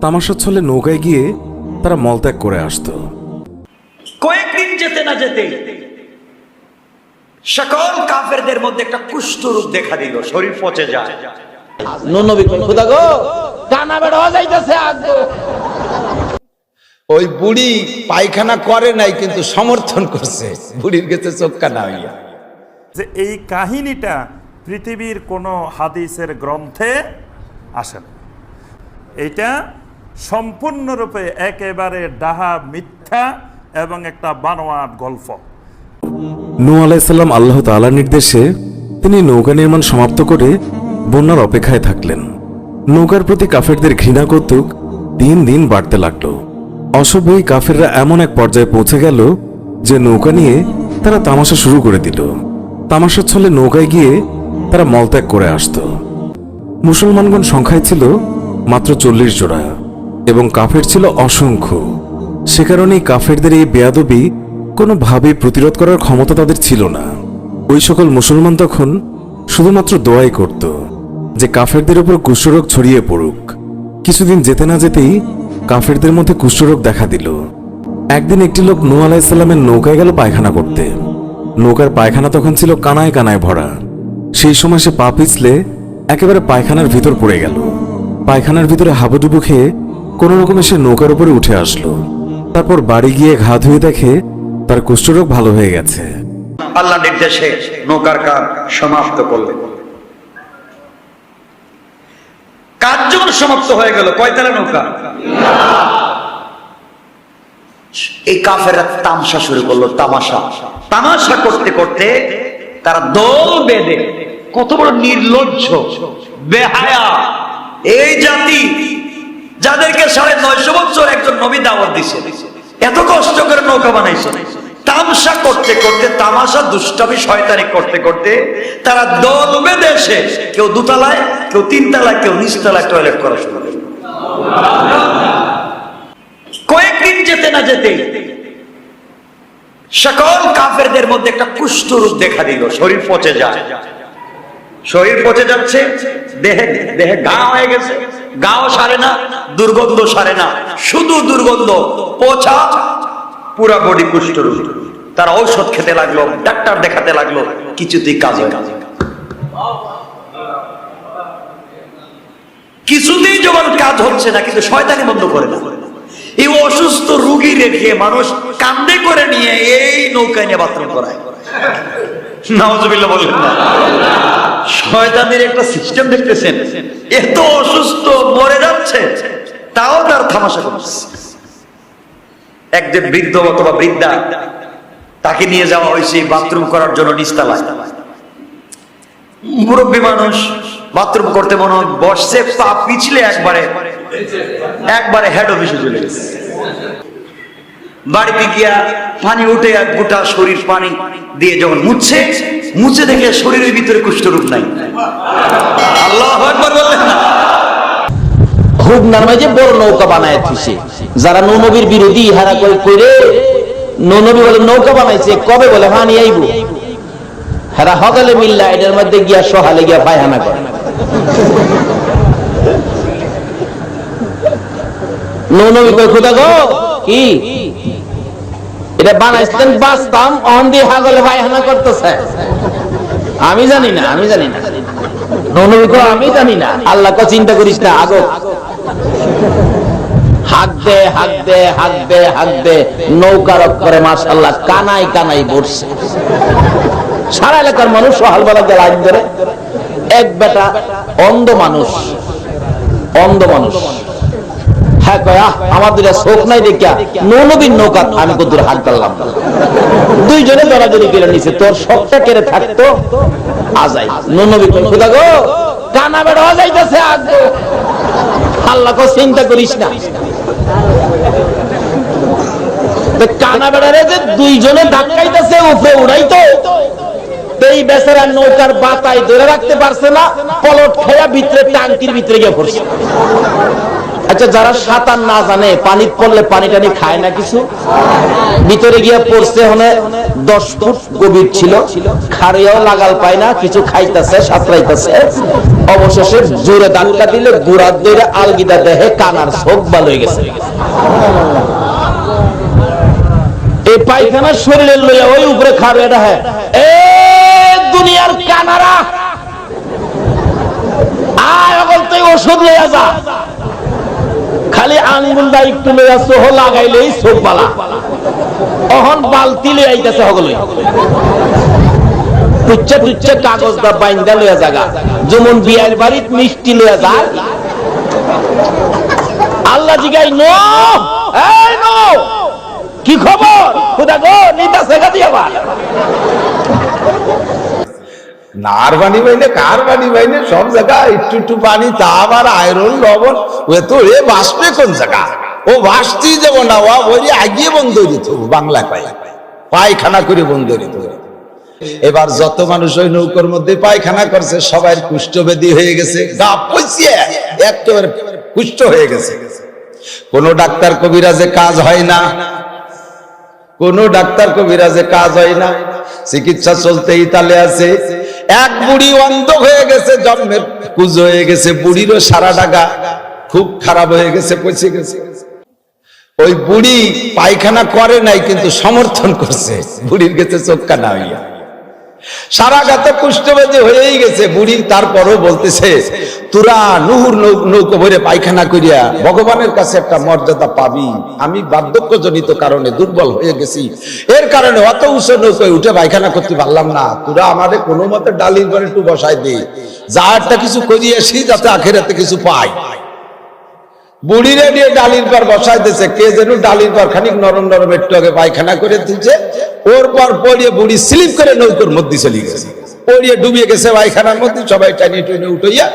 তামাশার ছলে নৌকায় গিয়ে তারা মলত্যাগ করে আসতো। কয়েকদিন যেতে না যেতে সকল কাফেরদের মধ্যে একটা কুষ্ঠ রূপ দেখা দিল, শরীর পচে যায়। নবী কই খোদা গো কানা বের হয়ে যাইতেছে আগে। ওই বুড়ি পায়খানা করে নাই কিন্তু সমর্থন করছে, বুড়ির কাছে চোখ কানা হইয়া। যে এই কাহিনীটা পৃথিবীর কোনো হাদিসের গ্রন্থে আসে না, এইটা সম্পূর্ণরূপে একেবারে ডাহা মিথ্যা এবং একটা বানোয়াট গল্প। নূহ আলাইহিস সালাম আল্লাহ তাআলার নির্দেশে তিনি নৌকা নির্মাণ সমাপ্ত করে বন্যার অপেক্ষায় থাকলেন। নৌকার প্রতি কাফেরদের ঘৃণা কৌতুক দিন দিন বাড়তে লাগলো। অসভ্যই কাফেররা এমন এক পর্যায়ে পৌঁছে গেল যে নৌকা নিয়ে তারা তামাশা শুরু করে দিল। তামাশার ছলে নৌকায় গিয়ে তারা মলত্যাগ করে আসতো। মুসলমানগণ সংখ্যায় ছিল মাত্র 40 জোড়া এবং কাফের ছিল অসংখ্য। সে কারণেই কাফেরদের এই বেয়াদবি কোনোভাবেই প্রতিরোধ করার ক্ষমতা তাদের ছিল না। ওই সকল মুসলমান তখন শুধুমাত্র দোয়াই করত যে কাফেরদের উপর কুষ্ঠরোগ ছড়িয়ে পড়ুক। কিছুদিন যেতে না যেতেই কাফেরদের মধ্যে কুষ্ঠরোগ দেখা দিল। একদিন একটি লোক নূহ আলাইহিস সালামের নৌকায় গেল পায়খানা করতে। নৌকার পায়খানা তখন ছিল কানায় কানায় ভরা। সেই সময় সে পা পিছলে একেবারে পায়খানার ভিতর পড়ে গেল। পায়খানার ভিতরে হাবুডুবু খেয়ে কোনো রকমে সে নৌকার উপরে উঠে আসলো। তারপর বাড়ি গিয়ে ঘা ধুয়ে দেখে তার কুষ্ঠরোগ ভালো হয়ে গেছে। আল্লাহ নির্দেশে নৌকার কাজ সমাপ্ত করলেন। কাজ যখন সমাপ্ত হয়ে গেল, কয়তলা নৌকা? এই কাফেররা তামাশা শুরু করলো। তামাশা করতে করতে তারা দল বেঁধে, কত বড় নির্লজ্জ বেহায়া এই জাতি, যাদেরকে 950 বছর একজন নবী দাওয়াত দিছে, এত কষ্ট করে নৌকা বানাইছে। তামাশা করতে করতে, তামাশা দুষ্টামি শয়তানি করতে করতে তারা দল বেঁধে এসে কেউ 2 তলায়, কেউ 3 তলায়, কেউ নিচ তলায় টয়লেট করা শুরু করল। কয়েকদিন যেতে না যেতে সকল কাফেরদের মধ্যে একটা কুষ্ঠ রূপ দেখা দিল, শরীর পচে যায়। শরীর পচে যাচ্ছে, দেহে দেহে ঘা হয়ে গেছে, গাও সারে না, দুর্গন্ধ সারে না, শুধু দুর্গন্ধ, পচা পুরা বডি কুষ্ঠ রূপ। তারা ঔষধ খেতে লাগলো, ডাক্তার দেখাতে লাগলো, কিছুতেই কাজ হয় না। কিছুতেই যখন কাজ হচ্ছে না, কিন্তু শয়তানি বন্ধ করে না। এই অসুস্থ রোগী রেখে মানুষ কান্দে করে নিয়ে এই নৌকায় নিয়ে বাথরুম করায়। নাউজুবিল্লাহ বলেন না। শয়তানের একটা সিস্টেম দেখতেছেন, এত অসুস্থ মরে যাচ্ছে, তাও তার তামাশা করছে। একজন বৃদ্ধ অথবা বৃদ্ধা, তাকে নিয়ে যাওয়া হয়েছে বাথরুম করার জন্য নিচতলায়। মুরব্বী মানুষ বাথরুম করতে মনে বসছে, পা পিছলে একবারে হেড অফিসে চলে গেছে। বাড়িতে গিয়া পানি উঠে এক গোটা শরীর পানি দিয়ে যখন মুছে দেখে শরীরের ভিতরে কুষ্ঠরোগ নাই। আল্লাহু আকবার বললেন না। হুবনার মাঝে বড় নৌকা বানায় দিছে। যারা নূহ নবীর বিরোধী হারা কইরে নূহ নবী বলে নৌকা বানাইছে, কবে বলে পানি আইবো। হারা হকালে মিল্লা এটার মধ্যে গিয়া সহালে গিয়া পায়খানা করে। নূহ নবী কই খোদা গো কি এটা বানাইছেন, বাস্তাম অন দিয়ে হাগলে পায়খানা করতেছে। আমি জানি না নূহ নবী কই আমি জানি না। আল্লাহ কো চিন্তা করিস না, আগো হাত দে নৌকার করে মাশাআল্লাহ কানাই কানাই বসছে। সারা এলাকার মানুষ সহালবেলা লাইন ধরে। এক বেটা অন্ধ মানুষ হ্যাঁ কয় আমার দুটা চোখ নাই দেখিয়া নূহ নবীর নৌকা আমি কতদূর হাত দিলাম। দুইজনে দরাদরি করে নিছে, তোর সবটা কেড়ে থাকতো আজাই। নূহ নবী কই খোদা গো কানা বের হয়ে যাইতেছে আগে। আল্লাহ কো চিন্তা করিস না। কানা বেড়ারে যে দুইজনে ধাক্কাইতেছে, উপরে উড়াইতো, এই বেচারা নৌকার বাতায় ধরে রাখতে পারছে না, পলট খেয়া ভিতরে টাঙ্কির ভিতরে গিয়ে পড়ছে। আচ্ছা, যারা সাঁতার না জানে পানি পড়লে পানি টানি খায় না কিছু, ভিতরে গিয়া পড়ছে, হনে 10 ফুট গভীর ছিল, খাড়িয়াও লাগাল পায় না, কিছু খাইতেছে, সাঁতরাইতেছে, অবশেষে জোরে ধাক্কা দিলে গুড়ার দইরে আলগিদা দেহে কানার চোখ ভালো হয়ে গেছে। এই পায়খানা শরীরে লইয়া ওই উপরে খাবে এটা, হ্যাঁ এ দুনিয়ার কানারা আয় অগল তুই ওষুধ লইয়া যা, খালি আঙ্গুলটা একটু লইয়া সোহ লাগাইলেই চোখ বালা, অহন বালতি লই আইতাছে হগলই তুচ্ছা তুচ্ছা কাগজটা বাইন্দা লইয়া জাগা, যেমন বিয়ের বাড়িত মিষ্টি লইয়া যায়। আল্লাহ জিগাই নো, এই নো কি খবর খুদা গো, নিতা সেগা দিয়া বা নার পানি পাইলে কার পানি পাইলে সব জায়গা একটু একটু পানি, তা আবার আয়রন লবণ, ও তো এ বাসবে কোন জায়গা, ও বাসতেই যাব না, ও ওই আগিয়ে বন্ধ দিত, বাংলা পাই পায়খানা করে বন্ধ দিত। এবার যত মানুষ ওই নৌকার মধ্যে পায়খানা করছে সবাই কুষ্ঠবেদী হয়ে গেছে, গা পচিয়ে একেবারে কুষ্ঠ হয়ে গেছে। কোন ডাক্তার কবিরাজে কাজ হয় না, কোন ডাক্তার কবিরাজে কাজ হয় না, চিকিৎসা চলতেই তালে আছে। এক বুড়ি অন্ধ হয়ে গেছে, জন্মের কুজ হয়ে গেছে, বুড়িরও সারা ডাগা খুব খারাপ হয়ে গেছে, পচে গেছে। ওই বুড়ি পায়খানা করে নাই কিন্তু সমর্থন করছে, বুড়ির গেছে চোখকা না হইয়া, সারা গাতে কুষ্ঠবেদী হয়েই গেছে বুড়ি। তারপরও বলতেছে তোরা নুহুর নৌকো ভরে পায়খানা করিয়া ভগবানের কাছে একটা মর্যাদা পাবি, আমি বার্ধক্যজনিত কারণে দুর্বল হয়ে গেছি, এর কারণে অত উঁচু নৌকায় উঠে পায়খানা করতে পারলাম না, তোরা আমাদের কোনো মতে ডালির পরে একটু বসাই দে, যা একটা কিছু করিয়ে আসি যাতে আখেরাতে কিছু পাই। বুড়িরে নিয়ে ডালির পর বসাই দিয়েছে, কে যেন ডালির পর খানিক নরম নরম একটু আগে পায়খানা করে দিচ্ছে, ওর পর পড়িয়ে বুড়ি স্লিপ করে নৌকোর মধ্যে চলে গেছে, পড়িয়ে ডুবিয়ে গেছে পায়খানার মধ্যে। সবাই টানিয়ে টুনে উঠাইয়া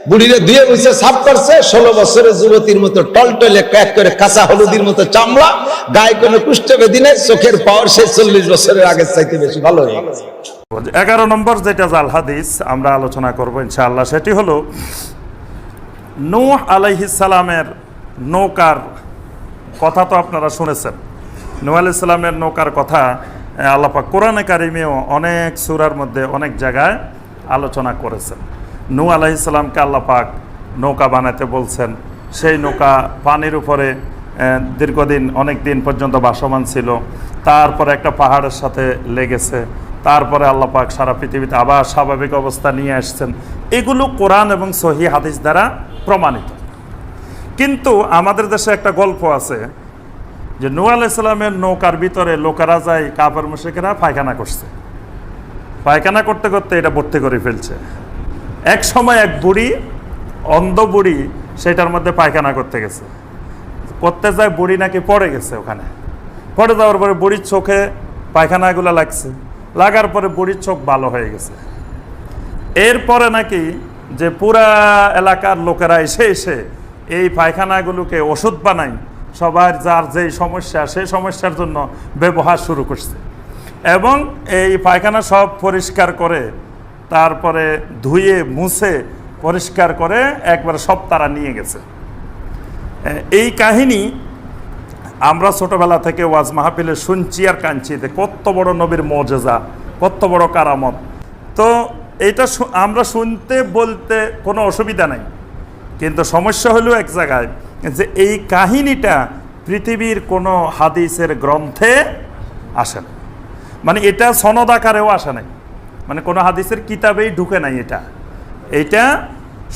বুড়িরে ধুয়ে বসে সাফ করছে। 16 বছরের যুবতীর মতো টলটলে ক্যাক করে কাঁচা হলুদির মতো চামড়া, গায়ে কোনো কুষ্ঠবেদী নেই, চোখের পাওয়ার সে 40 বছরের আগের চাইতে বেশি ভালো হয়ে গেছে। 11 নম্বর যেটা জাল হাদিস আমরা আলোচনা করব ইনশাআল্লাহ, সেটি হলো নূহ আলাইহিস সালামের নৌকার কথা। তো আপনারা শুনেছেন নূহ আলাইহিস সালামের নৌকার কথা আল্লাহ পাক কোরআনে কারিমেও অনেক সূরার মধ্যে অনেক জায়গায় আলোচনা করেছেন। নূহ আলাইহিস সালামকে আল্লাহ পাক নৌকা বানাতে বলছেন, সেই নৌকা পানির উপরে দীর্ঘদিন অনেক দিন পর্যন্ত ভাসমান ছিল, তারপরে একটা পাহাড়ের সাথে লেগেছে, তারপরে আল্লাহ পাক সারা পৃথিবীতে আবার স্বাভাবিক অবস্থা নিয়ে আসছেন। এগুলো কোরআন এবং সহিহ হাদিস দ্বারা প্রমাণিত। কিন্তু আমাদের দেশে একটা গল্প আছে যে নূহ আলাইহিস সালামের নৌকার ভিতরে লোকেরা যায়, কাফের মুশরিকেরা পায়খানা করছে, পায়খানা করতে করতে এটা ভর্তি করে ফেলছে। এক সময় এক বুড়ি, অন্ধ বুড়ি, সেটার মধ্যে পায়খানা করতে গেছে, করতে যায় বুড়ি নাকি পড়ে গেছে, ওখানে পড়ে যাওয়ার পরে বুড়ির চোখে পায়খানাগুলো লাগছে, লাগার পরে বুড়ির চোখ ভালো হয়ে গেছে। এরপরে নাকি যে পুরা এলাকার লোকেরা এসে এসে এই পায়খানাগুলোকে ওষুধ বানায়, সবার যার যেই সমস্যা সেই সমস্যার জন্য ব্যবহার শুরু করছে, এবং এই পায়খানা সব পরিষ্কার করে তারপরে ধুয়ে মুছে পরিষ্কার করে একবার সব তারা নিয়ে গেছে। এই কাহিনী আমরা ছোটবেলা থেকে ওয়াজ মাহফিলে শুনছি আর কাঁদছি, কত বড় নবীর মুজিজা, কত বড় কারামত। তো এইটা আমরা শুনতে বলতে কোনো অসুবিধা নাই, কিন্তু সমস্যা হলো এক জায়গায় যে এই কাহিনীটা পৃথিবীর কোনো হাদিসের গ্রন্থে আসে না, মানে এটা সনদ আকারেও আসে নাই, মানে কোনো হাদিসের কিতাবেই ঢুকে নাই। এটা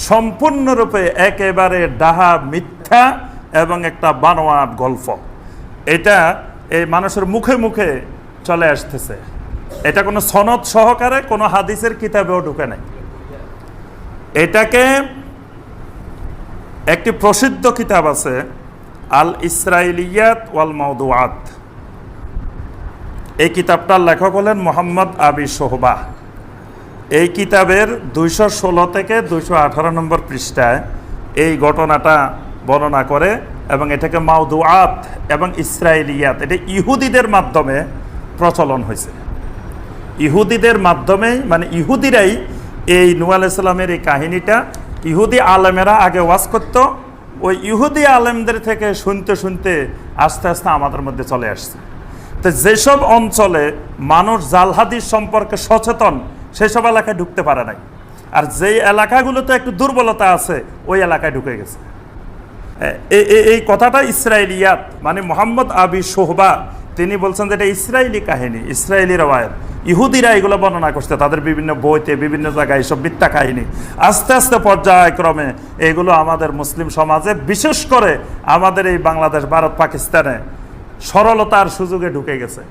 সম্পূর্ণরূপে একেবারে ডাহা মিথ্যা এবং একটা বানোয়াট গল্প। এটা এই মানুষের মুখে মুখে চলে আসতেছে, এটা কোনো সনদ সহকারে কোনো হাদিসের কিতাবেও ঢুকে নাই। এটাকে একটি প্রসিদ্ধ কিতাব আছে, আল ইসরাইলিয়াত ওয়াল মাউদুআত। এই কিতাবটার লেখক হলেন মোহাম্মদ আবি সোহবা। এই কিতাবের 216 থেকে 218 নম্বর পৃষ্ঠায় এই ঘটনাটা বর্ণনা করে, এবং এটাকে মাউদুআত এবং ইসরাইলিয়াত, এটা ইহুদিদের মাধ্যমে প্রচলন হয়েছে। ইহুদিদের মাধ্যমেই, মানে ইহুদিরাই এই নূহ আলাইহিস সালামের এই কাহিনীটা, ইহুদি আলেমেরা আগে ওয়াজ করতো, ওই ইহুদি আলেমদের থেকে শুনতে শুনতে আস্তে আস্তে আমাদের মধ্যে চলে আসছে। তো যেসব অঞ্চলে মানুষ জাল হাদিস সম্পর্কে সচেতন সেসব এলাকায় ঢুকতে পারে নাই, আর যেই এলাকাগুলোতে একটু দুর্বলতা আছে ওই এলাকায় ঢুকে গেছে। এই কথাটা ইসরায়েলিয়াত, মানে মোহাম্মদ আবি সোহবা তিনি বলছেন যে এটা ইসরায়েলি কাহিনী, ইসরায়েলি রওয়ায়াত। ইহুদিরা এগুলো বর্ণনা করছে তাদের বিভিন্ন বইতে, বিভিন্ন জায়গায় এইসব মিথ্যা কাহিনী। আস্তে আস্তে পর্যায়ক্রমে এগুলো আমাদের মুসলিম সমাজে, বিশেষ করে আমাদের এই বাংলাদেশ, ভারত, পাকিস্তানে সরলতার সুযোগে ঢুকে গেছে।